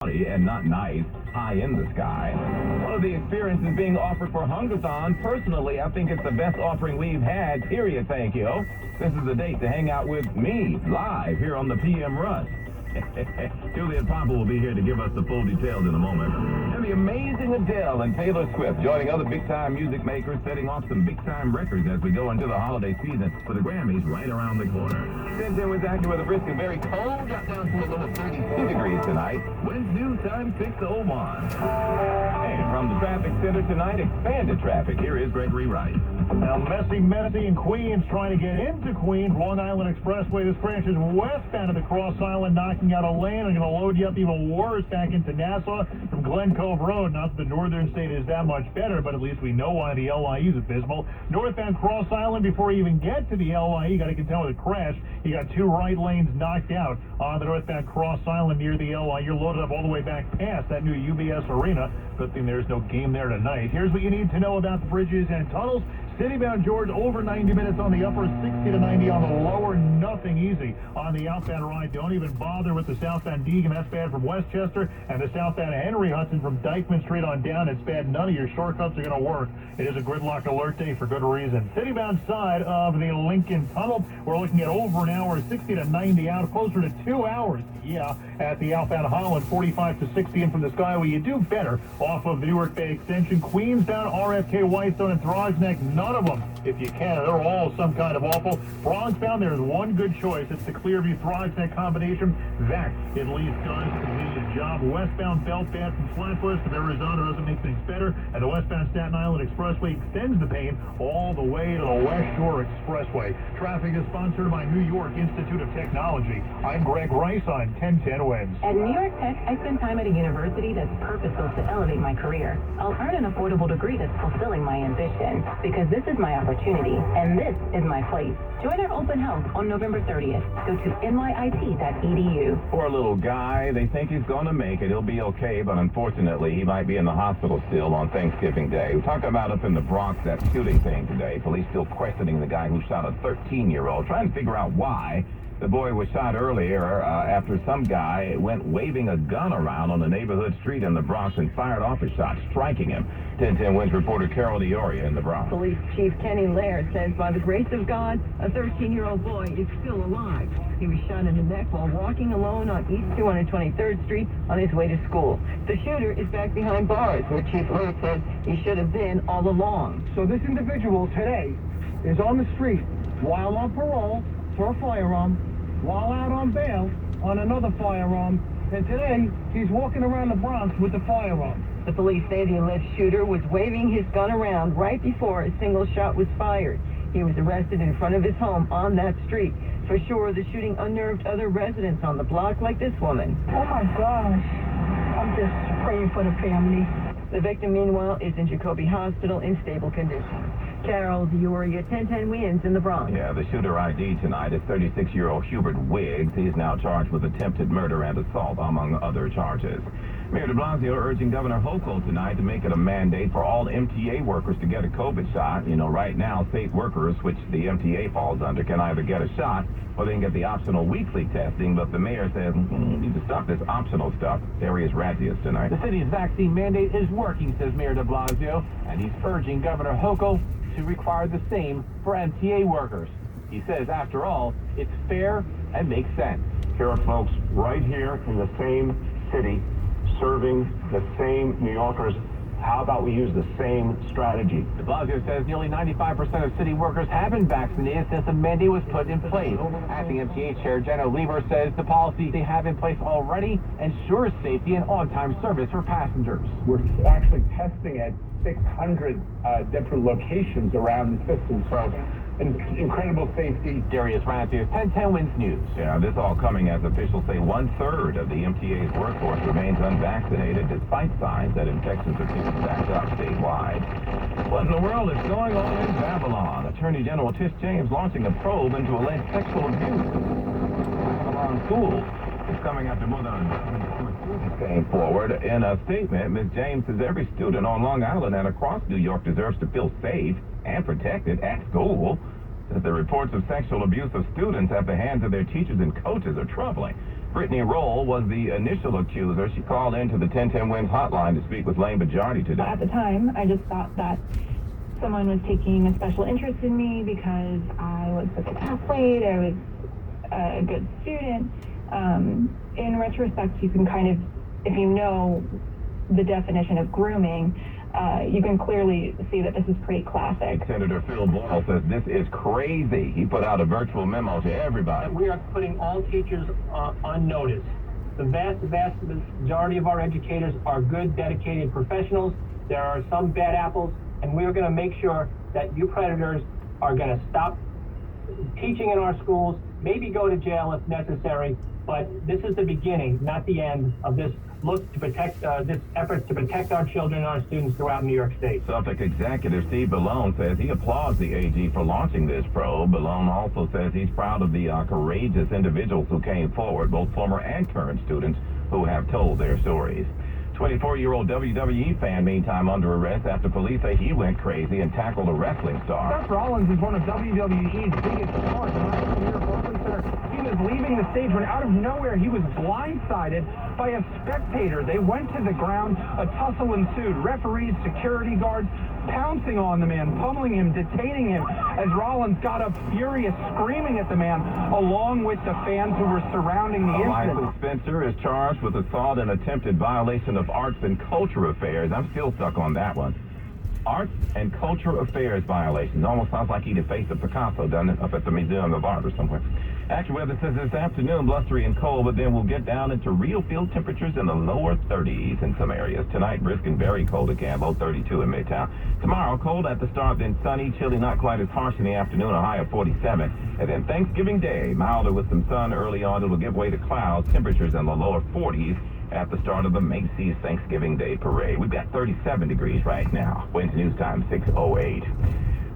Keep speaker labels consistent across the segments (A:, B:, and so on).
A: And not nice, high in the sky. One of the experiences being offered for Hungathon. Personally, I think it's the best offering we've had, period, thank you. This is the date to hang out with me, live, here on the PM Rush. Julian Papa will be here to give us the full details in a moment. And the amazing Adele and Taylor Swift joining other big-time music makers, setting off some big-time records as we go into the holiday season with the Grammys right around the corner. 10-10 was actually with a brisk and very cold, got down to a low of 32 degrees tonight. When's news time 6:01. And from the traffic center tonight, expanded traffic. Here is Gregory Wright.
B: Now, messy in Queens, trying to get into Queens. Long Island Expressway, this crash is westbound of the Cross Island, knocking out a lane. I'm going to load you up even worse back into Nassau from Glen, Cove Road. Not that the northern state is that much better, but at least we know why the LIE is abysmal. Northbound Cross Island, before you even get to the LIE, you got to contend with a crash. You got two right lanes knocked out on the northbound Cross Island near the LIE. You're loaded up all the way back past that new UBS Arena. Good thing there's no game there tonight. Here's what you need to know about the bridges and tunnels. Citybound George, over 90 minutes on the upper, 60 to 90 on the lower. Nothing easy on the outbound ride. Don't even bother with the southbound Deegan. That's bad from Westchester. And the southbound Henry Hudson from Dykeman Street on down. It's bad. None of your shortcuts are going to work. It is a gridlock alert day for good reason. Citybound side of the Lincoln Tunnel, we're looking at over an hour, 60 to 90 out, closer to 2 hours. Yeah, at the outbound Holland, 45 to 60 in from the Skyway. You do better off of the Newark Bay Extension. Queensbound, RFK, Whitestone, and Throgs Neck. None of them, if you can. They're all some kind of awful. Bronxbound, there's one good choice. It's the Clearview Throgs Neck combination. That, at least, does the job. Westbound Belfast from Flatbush to Arizona doesn't make things better. And the westbound Staten Island Expressway extends the pain all the way to the West Shore Expressway. Traffic is sponsored by New York Institute of Technology. I'm Greg Rice on 1010 Wins.
C: At New York Tech, I spend time at a university that's purposeful to elevate my career. I'll earn an affordable degree that's fulfilling my ambition, because this is my opportunity, and this is my place. Join our open house on November 30th. Go to nyit.edu.
A: Poor little guy. They think he's going to make it. He'll be okay, but unfortunately, he might be in the hospital still on Thanksgiving Day. We talk about up in the Bronx, that shooting thing today. Police still questioning the guy who shot a 13-year-old, trying to figure out why. The boy was shot earlier after some guy went waving a gun around on a neighborhood street in the Bronx and fired off a shot, striking him. 1010 Wins reporter Carol DeOria in the Bronx.
D: Police Chief Kenny Laird says by the grace of God, a 13-year-old boy is still alive. He was shot in the neck while walking alone on East 223rd Street on his way to school. The shooter is back behind bars, where Chief Laird says he should have been all along.
E: So this individual today is on the street while on parole for a firearm, while out on bail on another firearm, and today he's walking around the Bronx with the firearm.
D: The police say the alleged shooter was waving his gun around right before a single shot was fired. He was arrested in front of his home on that street. For sure, the shooting unnerved other residents on the block like this woman.
F: Oh my gosh, I'm just praying for the family.
D: The victim, meanwhile, is in Jacoby Hospital in stable condition. Carol DeOria, 1010 Wins in the Bronx.
A: Yeah, the shooter ID tonight is 36-year-old Hubert Wiggs. He is now charged with attempted murder and assault, among other charges. Mayor de Blasio urging Governor Hochul tonight to make it a mandate for all MTA workers to get a COVID shot. You know, right now, state workers, which the MTA falls under, can either get a shot or they can get the optional weekly testing. But the mayor says, we need to stop this optional stuff. Darius Radzius tonight.
G: The city's vaccine mandate is working, says Mayor de Blasio, and he's urging Governor Hochul to require the same for MTA workers. He says, after all, it's fair and makes sense.
H: Here are folks right here in the same city, serving the same New Yorkers. How about we use the same strategy?
G: De Blasio says nearly 95% of city workers have been vaccinated since the mandate was put in place. Acting MTA Chair Jenna Lever says the policy they have in place already ensures safety and on-time service for passengers.
E: We're actually testing at 600 different locations around the system, so incredible safety.
G: Darius Radzius, 1010 Wins News.
A: Yeah, this all coming as officials say 1/3 of the MTA's workforce remains unvaccinated, despite signs that infections are picking back up statewide. What in the world is going on in Babylon? Attorney General Tish James launching a probe into alleged sexual abuse in Babylon schools. It's coming after more than 100 students came forward. In a statement, Ms. James says every student on Long Island and across New York deserves to feel safe and protected at school. That the reports of sexual abuse of students at the hands of their teachers and coaches are troubling. Brittany Roll was the initial accuser. She called into the 1010 Wins hotline to speak with Lane Bajordi today.
I: At the time, I just thought that someone was taking a special interest in me because I was a good athlete, I was a good student. In retrospect, you can kind of, if you know the definition of grooming, you can clearly see that this is pretty classic.
A: Senator Phil Boyle says this is crazy. He put out a virtual memo to everybody.
J: We are putting all teachers on notice. The vast majority of our educators are good, dedicated professionals. There are some bad apples, and we are going to make sure that you predators are going to stop teaching in our schools, maybe go to jail if necessary, but this is the beginning, not the end of this look to protect this effort to protect our children and our students throughout New York State.
A: Suffolk Executive Steve Ballone says he applauds the AG for launching this probe. Ballone also says he's proud of the courageous individuals who came forward, both former and current students who have told their stories. 24-year-old WWE fan, meantime, under arrest after police say he went crazy and tackled a wrestling star.
E: Seth Rollins is one of WWE's biggest stars. He was leaving the stage when out of nowhere he was blindsided by a spectator. They went to the ground, a tussle ensued. Referees, security guards pouncing on the man, pummeling him, detaining him as Rollins got up furious, screaming at the man, along with the fans who were surrounding the incident.
A: Michael Spencer is charged with assault and attempted violation of arts and culture affairs. I'm still stuck on that one. Arts and culture affairs violations. Almost sounds like he'd defaced a Picasso, doesn't it, up at the Museum of Art or somewhere. AccuWeather says this afternoon, blustery and cold, but then we'll get down into real field temperatures in the lower 30s in some areas. Tonight, brisk and very cold again, low 32 in Midtown. Tomorrow, cold at the start, then sunny, chilly, not quite as harsh in the afternoon, a high of 47. And then Thanksgiving Day, milder with some sun early on. It'll give way to clouds, temperatures in the lower 40s at the start of the Macy's Thanksgiving Day Parade. We've got 37 degrees right now. Wednesday news time, 6:08.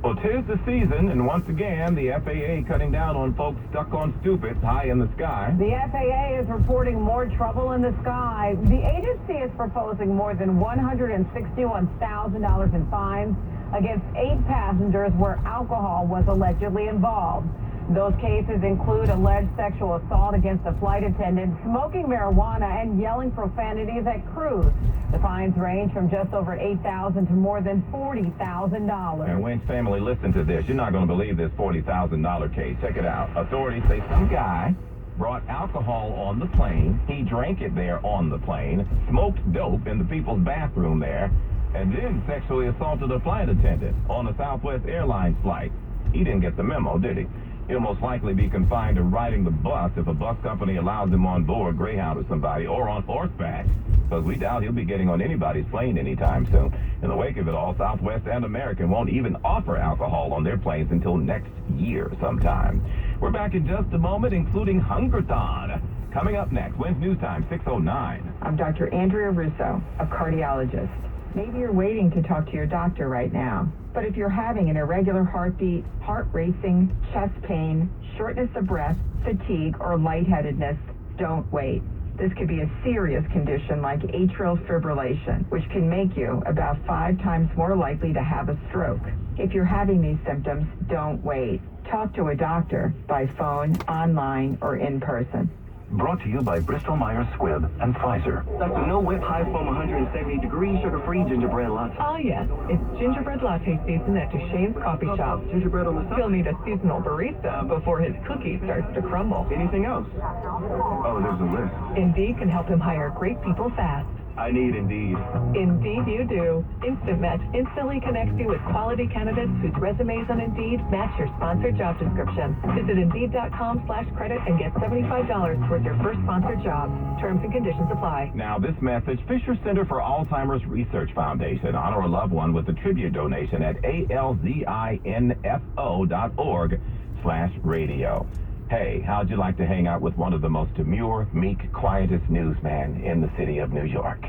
A: Well, 'tis the season, and once again, the FAA cutting down on folks stuck on stupids high in the sky.
D: The FAA is reporting more trouble in the sky. The agency is proposing more than $161,000 in fines against 8 passengers where alcohol was allegedly involved. Those cases include alleged sexual assault against a flight attendant, smoking marijuana, and yelling profanities at crews. The fines range from just over $8,000 to more than $40,000.
A: And Wayne's family, listen to this. You're not going to believe this $40,000 case. Check it out. Authorities say some guy brought alcohol on the plane. He drank it there on the plane, smoked dope in the people's bathroom there, and then sexually assaulted a flight attendant on a Southwest Airlines flight. He didn't get the memo, did he? He'll most likely be confined to riding the bus if a bus company allows him on board, Greyhound or somebody, or on horseback, because we doubt he'll be getting on anybody's plane anytime soon. In the wake of it all, Southwest and American won't even offer alcohol on their planes until next year sometime. We're back in just a moment, including Hungerthon. Coming up next, Wednesday News Time, 6:09.
K: I'm Dr. Andrea Russo, a cardiologist. Maybe you're waiting to talk to your doctor right now. But if you're having an irregular heartbeat, heart racing, chest pain, shortness of breath, fatigue, or lightheadedness, don't wait. This could be a serious condition like atrial fibrillation, which can make you about 5 times more likely to have a stroke. If you're having these symptoms, don't wait. Talk to a doctor by phone, online, or in person.
L: Brought to you by Bristol-Myers Squibb and Pfizer.
M: No whip, high foam, 170 degrees, sugar-free gingerbread latte.
I: Oh, yes. It's gingerbread latte season at Duchesne's Coffee Shop.
M: Gingerbread on the side.
I: He'll need a seasonal barista before his cookie starts to crumble.
M: Anything else?
L: Oh, there's a list.
I: Indeed can help him hire great people fast.
L: I need Indeed.
I: Indeed you do. Instant Match instantly connects you with quality candidates whose resumes on Indeed match your sponsored job description. Visit Indeed.com/credit and get $75 towards your first sponsored job. Terms and conditions apply.
A: Now this message, Fisher Center for Alzheimer's Research Foundation. Honor a loved one with a tribute donation at alzinfo.org/radio. Hey, how'd you like to hang out with one of the most demure, meek, quietest newsmen in the city of New York?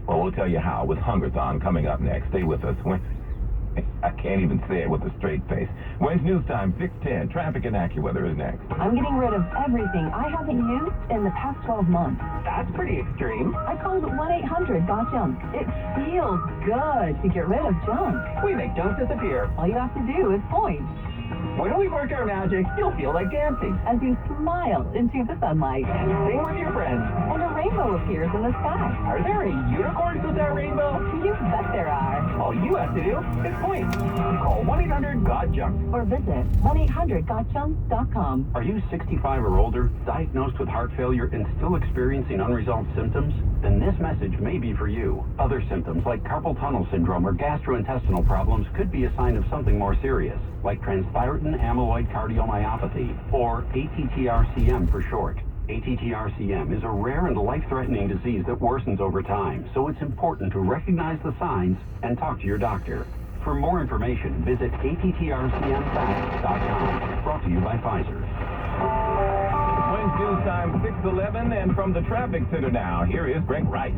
A: Well, we'll tell you how with Hungerthon coming up next. Stay with us. I can't even say it with a straight face. Wednesday News Time, 6:10. Traffic and AccuWeather is next.
C: I'm getting rid of everything I haven't used in the past 12 months.
J: That's pretty extreme.
C: I called 1-800-GOT-JUNK. It feels good to get rid of junk.
J: We make junk disappear.
C: All you have to do is point.
N: When we work our magic, you'll feel like dancing.
C: As you smile into the sunlight,
N: Sing with your friends.
C: and a rainbow appears in the sky.
N: Are there any unicorns with that rainbow?
C: You bet there are.
N: All you have to do is point. Call 1-800-GOT-JUNK.
C: Or visit 1-800-GOTJUNK.com.
O: Are you 65 or older, diagnosed with heart failure, and still experiencing unresolved symptoms? Then this message may be for you. Other symptoms like carpal tunnel syndrome or gastrointestinal problems could be a sign of something more serious, like transthyretin amyloid cardiomyopathy, or ATTR-CM for short. ATTR-CM is a rare and life-threatening disease that worsens over time, so it's important to recognize the signs and talk to your doctor. For more information, visit attrcmfacts.com. Brought to you by Pfizer.
A: Twins News Time 6:11, and from the traffic center now, here is Greg Wright.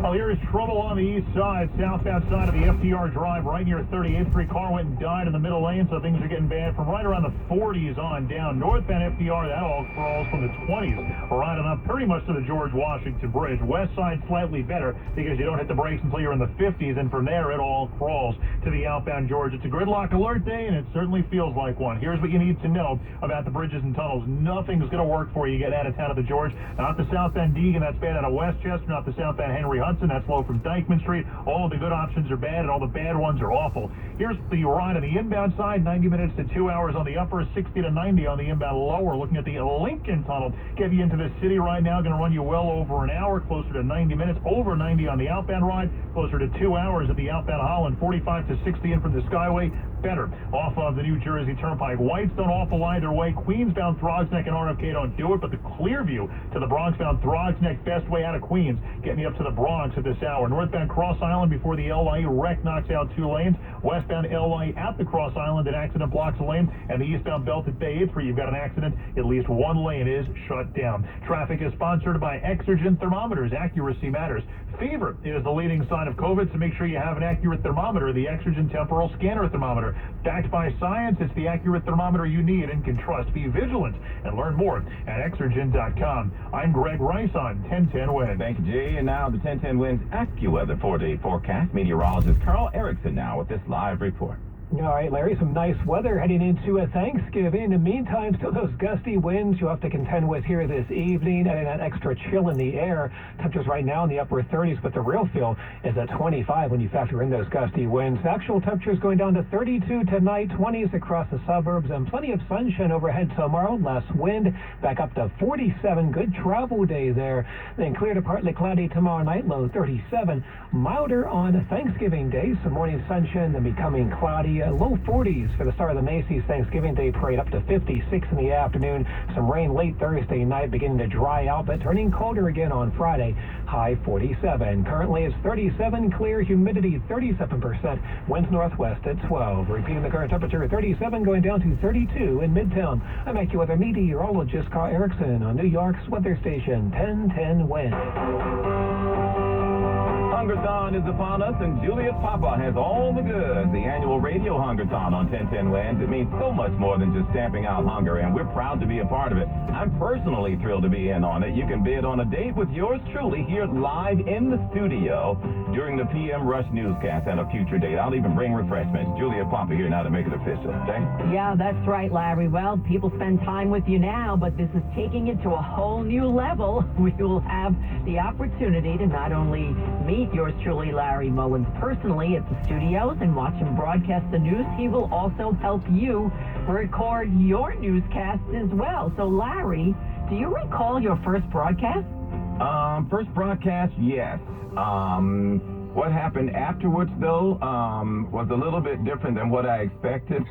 B: Oh, here is trouble on the east side, southbound side of the FDR Drive, right near 38th Street. Car went and died in the middle lane, so things are getting bad from right around the 40s on down. Northbound FDR, that all crawls from the 20s right on up pretty much to the George Washington Bridge. West side slightly better because you don't hit the brakes until you're in the 50s, and from there it all crawls to the outbound George. It's a gridlock alert day, and it certainly feels like one. Here's what you need to know about the bridges and tunnels. Nothing's going to work for you getting out of town of the George. Not the southbound Deegan, that's bad out of Westchester. Not the southbound Henry Hudson, that's low from Dykeman Street. All of the good options are bad, and all the bad ones are awful. Here's the ride on the inbound side, 90 minutes to 2 hours on the upper, 60 to 90 on the inbound lower. Looking at the Lincoln Tunnel, get you into the city right now, going to run you well over an hour, closer to 90 minutes, over 90 on the outbound ride, closer to 2 hours at the outbound Holland, 45 to 60 in from the Skyway. Better off of the New Jersey Turnpike. Whites don't awful either way. Queens-bound Throgsneck and RFK don't do it, but the Clearview to the Bronx-bound Throgsneck, best way out of Queens, getting you up to the Bronx at this hour. Northbound Cross Island before the LA wreck knocks out 2 lanes. Westbound LA at the Cross Island, an accident blocks a lane, and the eastbound belt at Bay 8 where you've got an accident, at least one lane is shut down. Traffic is sponsored by Exergen Thermometers. Accuracy matters. Fever is the leading sign of COVID, so make sure you have an accurate thermometer, the Exergen Temporal Scanner Thermometer. Backed by science, it's the accurate thermometer you need and can trust. Be vigilant and learn more at Exergen.com. I'm Greg Rice on 1010 WINS.
A: Thank you, Jay. And now the 1010 WINS AccuWeather 4-day forecast. Meteorologist Carl Erickson now with this live report.
J: All right, Larry, some nice weather heading into a Thanksgiving. In the meantime, still those gusty winds you'll have to contend with here this evening, and that extra chill in the air. Temperatures right now in the upper 30s, but the real feel is at 25 when you factor in those gusty winds. Actual temperatures going down to 32 tonight, 20s across the suburbs, and plenty of sunshine overhead tomorrow. Less wind, back up to 47. Good travel day there. Then clear to partly cloudy tomorrow night, low 37. Milder on Thanksgiving Day, some morning sunshine, then becoming cloudy. Low 40s for the start of the Macy's Thanksgiving Day Parade, up to 56 in the afternoon. Some rain late Thursday night, beginning to dry out, but turning colder again on Friday. High 47. Currently it's 37, clear, humidity 37%, winds northwest at 12. Repeating the current temperature, 37 going down to 32 in Midtown. I'm AccuWeather meteorologist Carl Erickson on New York's weather station 1010 WINS.
A: Hungerthon is upon us, and Juliet Papa has all the goods. The annual radio Hungerthon on 1010 WINS. It means so much more than just stamping out hunger, and we're proud to be a part of it. I'm personally thrilled to be in on it. You can bid on a date with yours truly here live in the studio during the PM Rush newscast and a future date. I'll even bring refreshments. Juliet Papa here now to make it official, okay?
P: Yeah, that's right, Larry. Well, people spend time with you now, but this is taking it to a whole new level. We will have the opportunity to not only meet yours truly, Larry Mullins, personally at the studios and watch him broadcast the news. He will also help you record your newscasts as well. So, Larry, do you recall your first broadcast?
A: First broadcast, yes. What happened afterwards, though, was a little bit different than what I expected.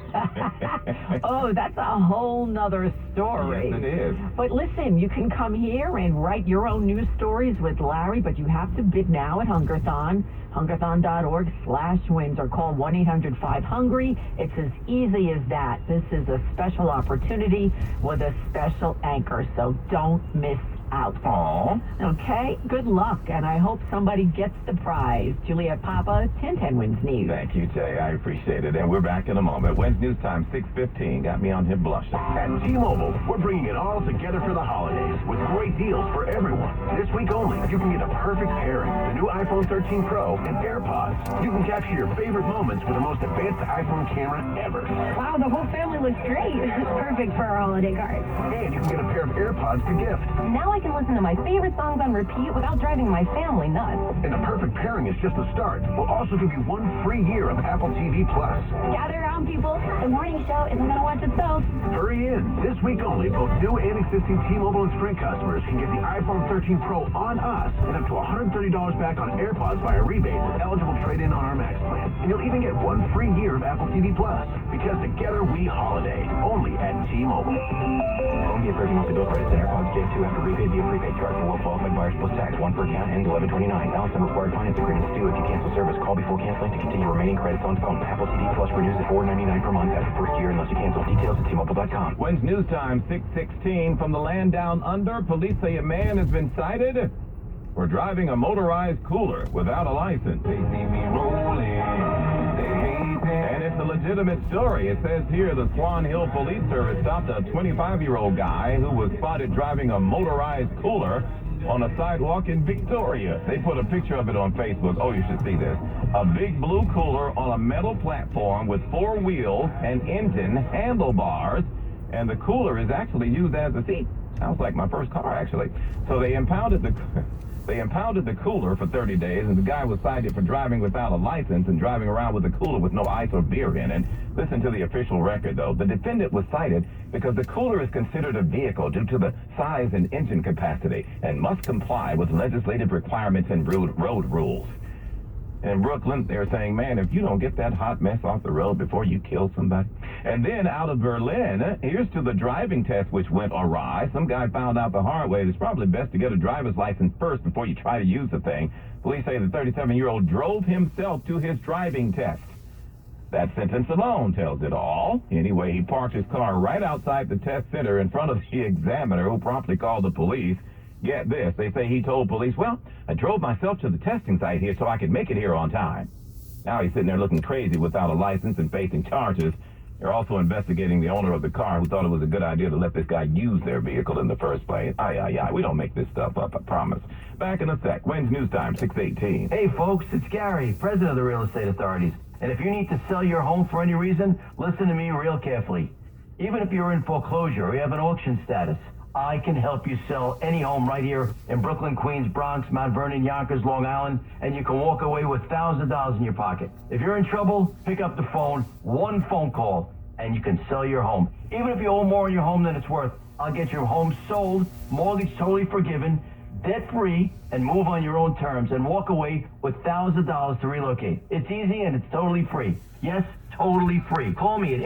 P: Oh, that's a whole nother story.
A: Yes, it is.
P: But listen, you can come here and write your own news stories with Larry, but you have to bid now at Hungerthon, hungerthon.org/wins, or call 1-800-5HUNGRY. It's as easy as that. This is a special opportunity with a special anchor, so don't miss out.
A: Aww.
P: Okay, good luck, and I hope somebody gets the prize. Juliet Papa, 1010 Wins News.
A: Thank you, Jay. I appreciate it. And we're back in a moment. Wednesday News Time, 6:15. Got me on here blushing.
L: At T-Mobile, we're bringing it all together for the holidays with great deals for everyone. This week only, you can get a perfect pairing, the new iPhone 13 Pro and AirPods. You can capture your favorite moments with the most advanced iPhone camera ever.
I: Wow, the whole family looks great. Perfect for our holiday card.
L: And you can get a pair of AirPods to gift.
C: Now I can listen to my favorite songs on repeat without driving my family nuts.
L: And the perfect pairing is just the start. We'll also give you 1 free year of Apple TV Plus.
I: Gather around, people. The morning show isn't going to watch itself.
L: Hurry in. This week only, both new and existing T-Mobile and Sprint customers can get the iPhone 13 Pro on us and up to $130 back on AirPods via rebate with eligible trade-in on our Max plan. And you'll even get 1 free year of Apple TV Plus. Because together we holiday. Only at T-Mobile.
Q: Phone via 30 monthly bill credits and AirPods J2 after rebate via prepaid card for well qualified buyers plus tax. 1 per account ends 11/29. Balance and required finance agreements due. If you cancel service, call before canceling to continue remaining credits on phone. Apple TV Plus renews at $4.99 per month after first year unless you cancel. Details at T-Mobile.com.
A: Wednesday News Time, 6:16. From the land down under, police say a man has been cited for driving a motorized cooler without a license. They see me rolling. And it's a legitimate story. It says here the Swan Hill Police Service stopped a 25-year-old guy who was spotted driving a motorized cooler on a sidewalk in Victoria. They put a picture of it on Facebook. Oh, you should see this. A big blue cooler on a metal platform with 4 wheels and engine handlebars, and the cooler is actually used as a seat. Sounds like my first car, actually. So they impounded the cooler for 30 days, and the guy was cited for driving without a license and driving around with a cooler with no ice or beer in it. Listen to the official record, though. The defendant was cited because the cooler is considered a vehicle due to the size and engine capacity and must comply with legislative requirements and road rules. In Brooklyn, they're saying, man, if you don't get that hot mess off the road before you kill somebody. And then out of Berlin, here's to the driving test, which went awry. Some guy found out the hard way. It's probably best to get a driver's license first before you try to use the thing. Police say the 37-year-old drove himself to his driving test. That sentence alone tells it all. Anyway, he parked his car right outside the test center in front of the examiner, who promptly called the police. Get this, they say he told police, well, I drove myself to the testing site here so I could make it here on time. Now he's sitting there looking crazy without a license and facing charges. They're also investigating the owner of the car who thought it was a good idea to let this guy use their vehicle in the first place. We don't make this stuff up, I promise. Back in a sec. Wednesday News Time, 6:18.
R: Hey folks, it's Gary, president of the Real Estate Authorities. And if you need to sell your home for any reason, listen to me real carefully. Even if you're in foreclosure or you have an auction status, I can help you sell any home right here in Brooklyn, Queens, Bronx, Mount Vernon, Yonkers, Long Island, and you can walk away with thousands of dollars in your pocket. If you're in trouble, pick up the phone, 1 phone call, and you can sell your home. Even if you owe more on your home than it's worth, I'll get your home sold, mortgage totally forgiven, debt-free, and move on your own terms and walk away with thousands of dollars to relocate. It's easy and it's totally free. Yes, totally free. Call me at